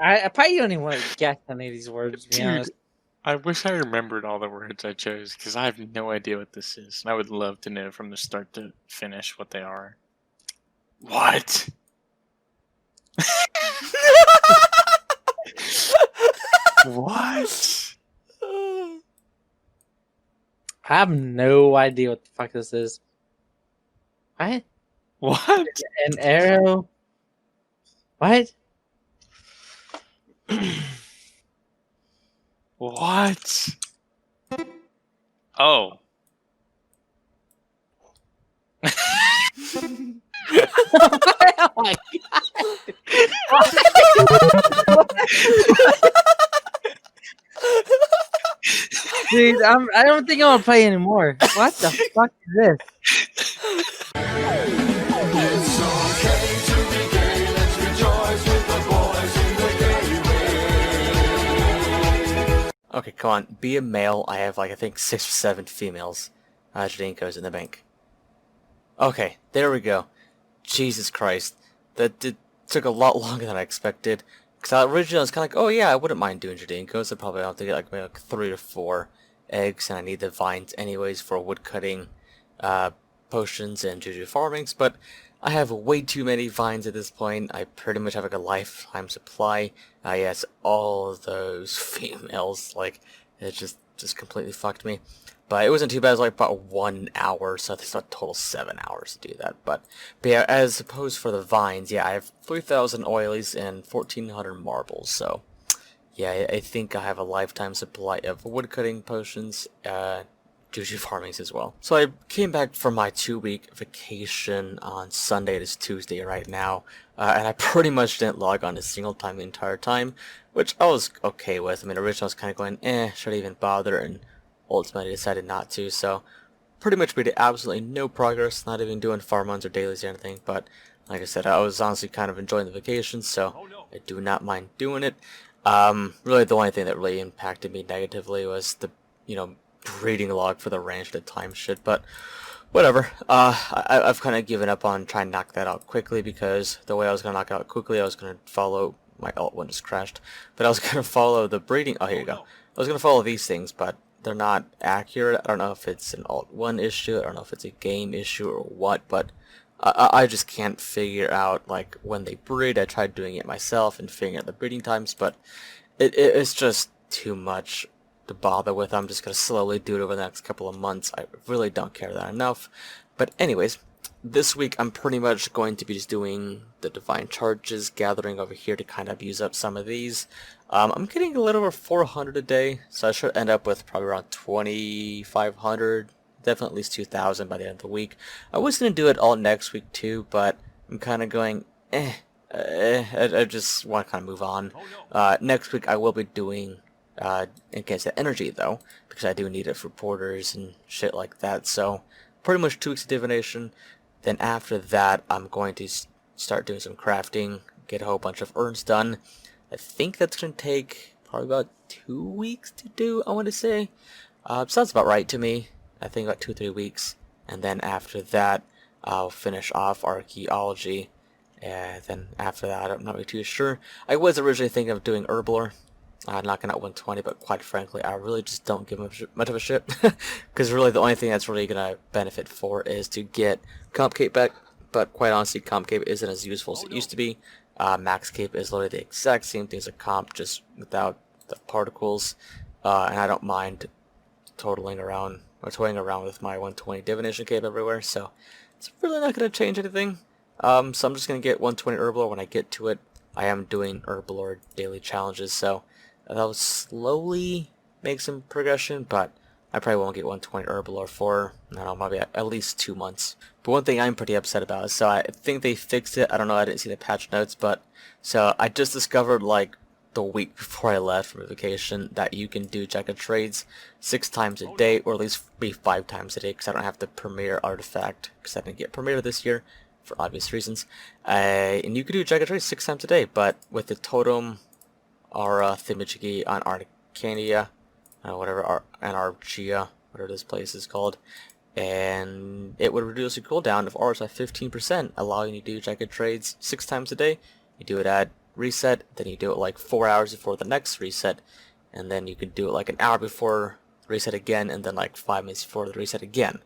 I probably don't even want to guess any of these words, to be Dude, honest. I wish I remembered all the words I chose because I have no idea what this is. And I would love to know from the start to finish what they are. What? What? I have no idea what the fuck this is. What? What? An arrow? What? What? Oh. Oh my god! Dude, I don't think I want to play anymore. What the fuck is this? It's okay to be gay, let's rejoice with the boys in the gay ring. Okay, come on. Be a male. I have, like, I think 6 or 7 females. Jadinkos in the bank. Okay, there we go. Jesus Christ. That took a lot longer than I expected. Because originally I was kind of like, oh yeah, I wouldn't mind doing Jadinkos. I probably have to get like maybe like 3 or 4 eggs, and I need the vines anyways for wood cutting, potions, and juju farmings. But I have way too many vines at this point. I pretty much have like a lifetime supply. Yes, all of those females, like, it just completely fucked me. But it wasn't too bad. It was like about 1 hour, so it's a total 7 hours to do that. But yeah, as opposed for the vines, yeah, I have 3,000 oilies and 1,400 marbles. So yeah, I think I have a lifetime supply of woodcutting potions, juju farmings as well. So I came back from my 2-week vacation on Sunday. It is Tuesday right now, and I pretty much didn't log on a single time the entire time, which I was okay with. I mean, originally I was kind of going, should I even bother? And ultimately I decided not to, so pretty much we did absolutely no progress, not even doing farm runs or dailies or anything. But like I said, I was honestly kind of enjoying the vacation, so I do not mind doing it. Really the only thing that really impacted me negatively was the, breeding log for the ranch at the time shit, but whatever. I've kind of given up on trying to knock that out quickly, because the way I was going to knock it out quickly, I was going to follow, my alt one just crashed, but I was going to follow the breeding, oh here you go. I was going to follow these things, but they're not accurate. I don't know if it's an alt 1 issue, I don't know if it's a game issue or what, but I just can't figure out like when they breed. I tried doing it myself and figuring out the breeding times, but it's just too much to bother with. I'm just going to slowly do it over the next couple of months. I really don't care that enough. But anyways, this week I'm pretty much going to be just doing the divine charges, gathering over here to kind of use up some of these. I'm getting a little over 400 a day, so I should end up with probably around 2,500, definitely at least 2,000 by the end of the week. I was going to do it all next week too, but I'm kind of going, I just want to kind of move on. Next week I will be doing against the energy though, because I do need it for porters and shit like that. So pretty much 2 weeks of divination. Then after that, I'm going to start doing some crafting, get a whole bunch of urns done. I think that's going to take probably about 2 weeks to do, I want to say. Sounds about right to me. I think about 2 or 3 weeks. And then after that, I'll finish off archaeology. And then after that, I'm not really too sure. I was originally thinking of doing herblore, knocking out 120, but quite frankly, I really just don't give much of a shit. Because really the only thing that's really going to benefit for is to get comp cape back. But quite honestly, comp cape isn't as useful as it used to be. Max cape is literally the exact same thing as a comp, just without the particles. And I don't mind totaling around or toying around with my 120 divination cape everywhere, so it's really not going to change anything. So I'm just going to get 120 herblore when I get to it. I am doing herblore daily challenges, so that'll slowly make some progression, but I probably won't get 120 herblore for, I don't know, maybe at least 2 months. But one thing I'm pretty upset about is, so I think they fixed it. I don't know, I didn't see the patch notes, but so I just discovered like the week before I left for vacation that you can do jacket trades 6 times a day, or at least be 5 times a day, because I don't have the Premier artifact, because I didn't get Premier this year for obvious reasons. And you can do jacket trades 6 times a day, but with the totem or Thimajigi on Arcania, whatever, Anarchia, whatever this place is called, and it would reduce your cooldown of auras by 15%, allowing you to do jacket trades 6 times a day. You do it at reset, then you do it like 4 hours before the next reset, and then you can do it like an hour before reset again, and then like 5 minutes before the reset again.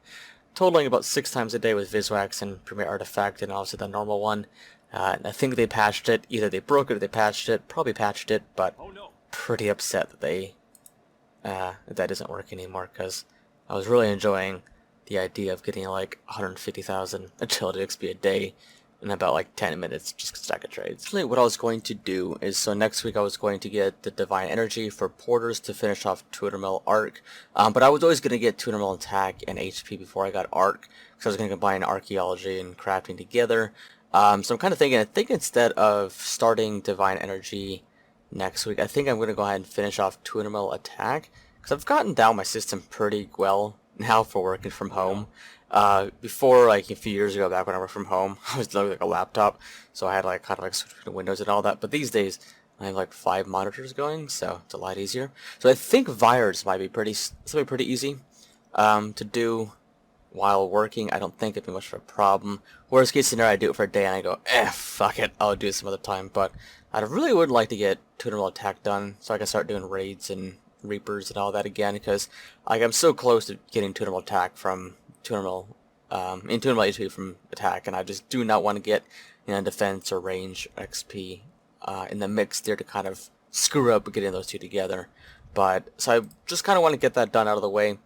Totaling about 6 times a day with Viswax and Premier Artifact, and obviously the normal one. And I think they patched it. Either they broke it or they patched it. Probably patched it, but pretty upset that that doesn't work anymore, because I was really enjoying the idea of getting like 150,000 agility XP a day in about like 10 minutes, just a stack of trades. Actually, what I was going to do is, so next week I was going to get the Divine Energy for Porters to finish off 200 mil Arc, but I was always going to get 200 mil Attack and HP before I got Arc, because I was going to combine Archaeology and Crafting together. So I'm kind of thinking, I think instead of starting Divine Energy next week, I think I'm going to go ahead and finish off 200 mil Attack, because I've gotten down my system pretty well now for working from home. Before, like a few years ago, back when I worked from home, I was doing like a laptop, so I had like kind of like switch between Windows and all that. But these days, I have like 5 monitors going, so it's a lot easier. So I think Vires might be pretty easy to do while working. I don't think it'd be much of a problem. Worst case scenario, I do it for a day and I go, fuck it, I'll do it some other time. But I really would like to get 200 mil attack done, so I can start doing raids and Reapers and all that again, because like I'm so close to getting 200 mil attack from 200 mil, in 200 mil HP from attack, and I just do not want to get, defense or range XP in the mix there to kind of screw up getting those two together. But so I just kind of want to get that done out of the way.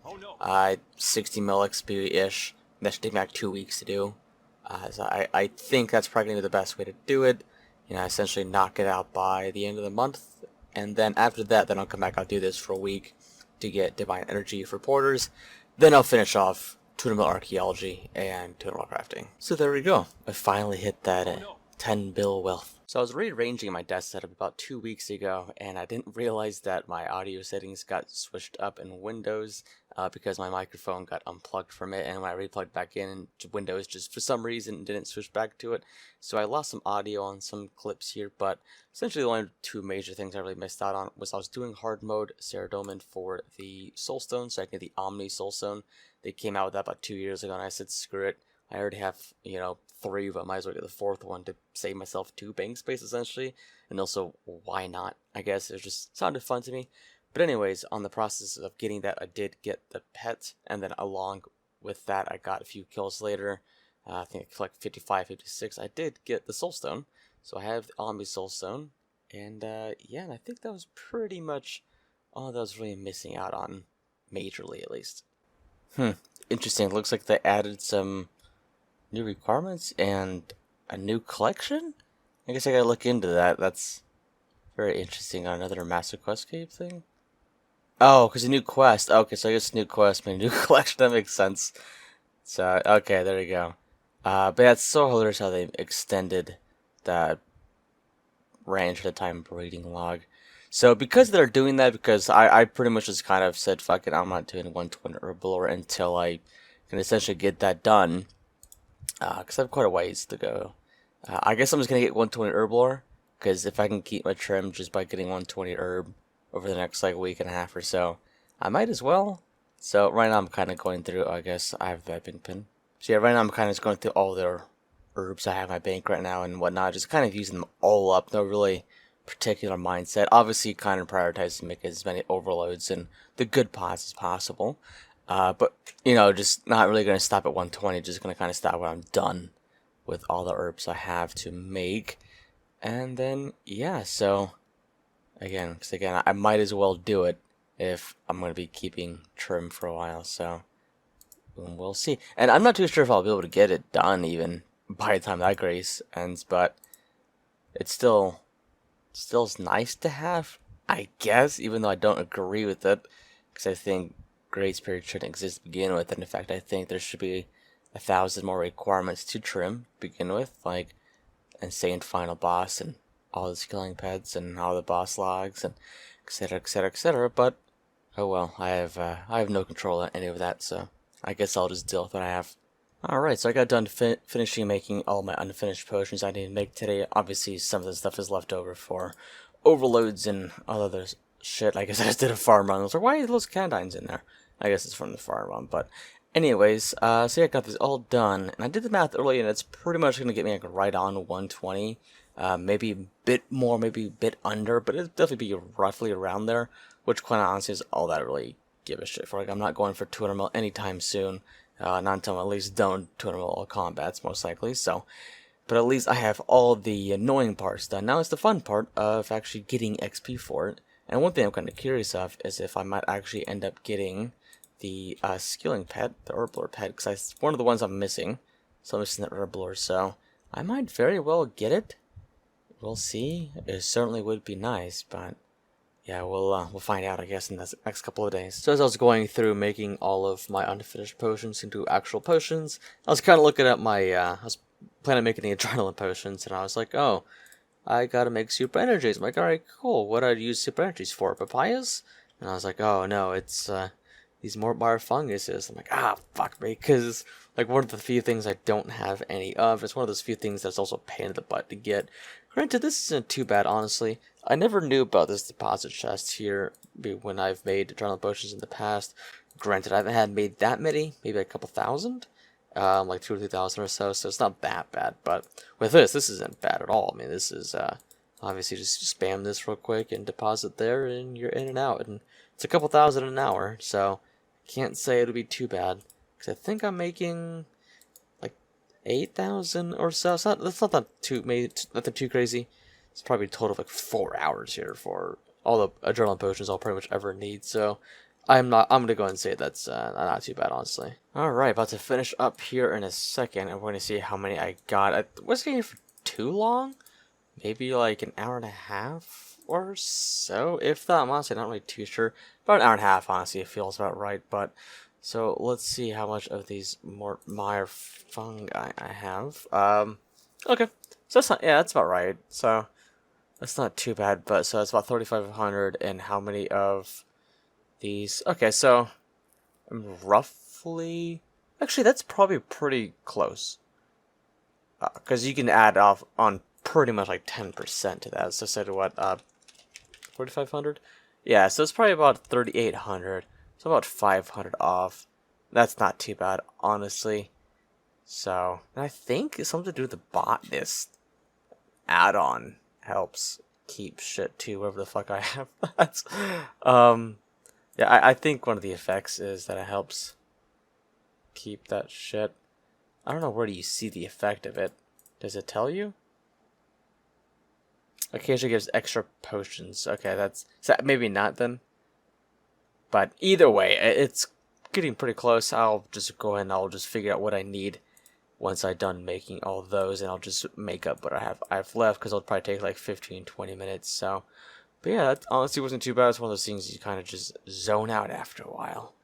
60 mil XP ish. That should take me like 2 weeks to do. So I think that's probably gonna be the best way to do it. Essentially knock it out by the end of the month. And then after that, then I'll come back, I'll do this for a week to get Divine Energy for Porters. Then I'll finish off 200 mil Archaeology and 200 mil Crafting. So there we go. I finally hit that 10 bill wealth. So I was rearranging my desk setup about 2 weeks ago, and I didn't realize that my audio settings got switched up in Windows because my microphone got unplugged from it, and when I replugged back in, Windows just for some reason didn't switch back to it. So I lost some audio on some clips here, but essentially the only 2 major things I really missed out on was I was doing hard mode Ceradomin for the Soulstone, so I can get the Omni Soulstone. They came out with that about 2 years ago, and I said screw it. I already have, 3, but I might as well get the 4th one to save myself 2 bank space, essentially. And also, why not? I guess it just sounded fun to me. But anyways, on the process of getting that, I did get the pet, and then along with that, I got a few kills later. I think I collected 55, 56. I did get the Soulstone, so I have the Omni Soulstone. And yeah, and I think that was pretty much all that I was really missing out on, majorly at least. Interesting. Looks like they added some new requirements and a new collection? I guess I gotta look into that. That's very interesting. Another Master Quest Cave thing? Oh, because a new quest. Okay, so I guess new quest, but a new collection. That makes sense. So, okay, there you go. But yeah, it's so hilarious how they extended that range at a time breeding log. So because they're doing that, because I pretty much just kind of said, fuck it, I'm not doing 120 Herblore until I can essentially get that done. Because I have quite a ways to go. I guess I'm just going to get 120 Herblore, because if I can keep my trim just by getting 120 Herb over the next like week and a half or so, I might as well. So right now I'm kind of going through, I guess I have that pink pin. So yeah, right now I'm kind of just going through all the herbs I have in my bank right now and whatnot, just kind of using them all up, no really particular mindset. Obviously kind of prioritizing making as many overloads and the good pots as possible. But, just not really going to stop at 120, just going to kind of stop when I'm done with all the herbs I have to make. And then, yeah, so, again, I might as well do it if I'm going to be keeping trim for a while, so we'll see. And I'm not too sure if I'll be able to get it done even by the time that grace ends, but it's still nice to have, I guess, even though I don't agree with it, because I think grace period shouldn't exist to begin with, and in fact I think there should be 1,000 more requirements to trim to begin with, like insane final boss and all the skilling pets and all the boss logs and etc, etc, etc. But oh well, I have no control of any of that, so I guess I'll just deal with what I have. Alright, so I got done finishing making all my unfinished potions I need to make today. Obviously some of the stuff is left over for overloads and all other shit. I guess I just did a farm run. I was like, why are those candines in there? I guess it's from the farm run, but anyways, so yeah, I got this all done, and I did the math earlier, and it's pretty much going to get me like right on 120 Maybe a bit more, maybe a bit under, but it'll definitely be roughly around there, which quite honestly is all that I really give a shit for. Like, I'm not going for 200 mil anytime soon, not until I'm at least done 200 mil combats, most likely, so, but at least I have all the annoying parts done. Now it's the fun part of actually getting XP for it, and one thing I'm kind of curious of is if I might actually end up getting the skilling pet, the Herblore pet, because it's one of the ones I'm missing, so I'm missing the Herblore, so I might very well get it. We'll see. It certainly would be nice, but yeah, we'll find out, I guess, in the next couple of days. So as I was going through making all of my unfinished potions into actual potions, I was kind of looking at my, I was planning on making the adrenaline potions, and I was like, oh, I gotta make super energies. I'm like, alright, cool. What do I use super energies for? Papayas? And I was like, oh no, it's these Mortmire funguses. I'm like, fuck me, because like one of the few things I don't have any of. It's one of those few things that's also a pain in the butt to get. Granted, this isn't too bad, honestly. I never knew about this deposit chest here when I've made adrenaline potions in the past. Granted, I haven't had made that many, maybe a couple thousand, like 2 or 3,000 or so, so it's not that bad. But with this isn't bad at all. I mean, this is obviously just spam this real quick and deposit there, and you're in and out. And it's a couple thousand an hour, so can't say it'll be too bad. Because I think I'm making 8,000 or so. That's not nothing too crazy. It's probably a total of like 4 hours here for all the adrenaline potions I'll pretty much ever need. So I'm gonna go ahead and say that's not too bad, honestly. All right, about to finish up here in a second. I'm going to see how many I got. I wasn't here for too long. Maybe like an hour and a half or so. If that, I'm honestly not really too sure. About an hour and a half, honestly, it feels about right. But so let's see how much of these Mortmire fungi I have. Okay, so that's not, yeah, that's about right. So that's not too bad, but so it's about 3,500. And how many of these? Okay, so roughly, actually, that's probably pretty close. Because you can add off on pretty much like 10% to that. So say to what, 4,500? Yeah, so it's probably about 3,800. So about 500 off. That's not too bad, honestly. So, and I think it's something to do with the botanist add-on helps keep shit too, whatever the fuck I have. That's, yeah, I think one of the effects is that it helps keep that shit. I don't know, where do you see the effect of it? Does it tell you? Occasionally gives extra potions. Okay, that's, so maybe not then. But either way, it's getting pretty close. I'll just go ahead and I'll just figure out what I need once I'm done making all those, and I'll just make up what I have left, because it'll probably take like 15-20 minutes. So, but yeah, that honestly wasn't too bad. It's one of those things you kind of just zone out after a while.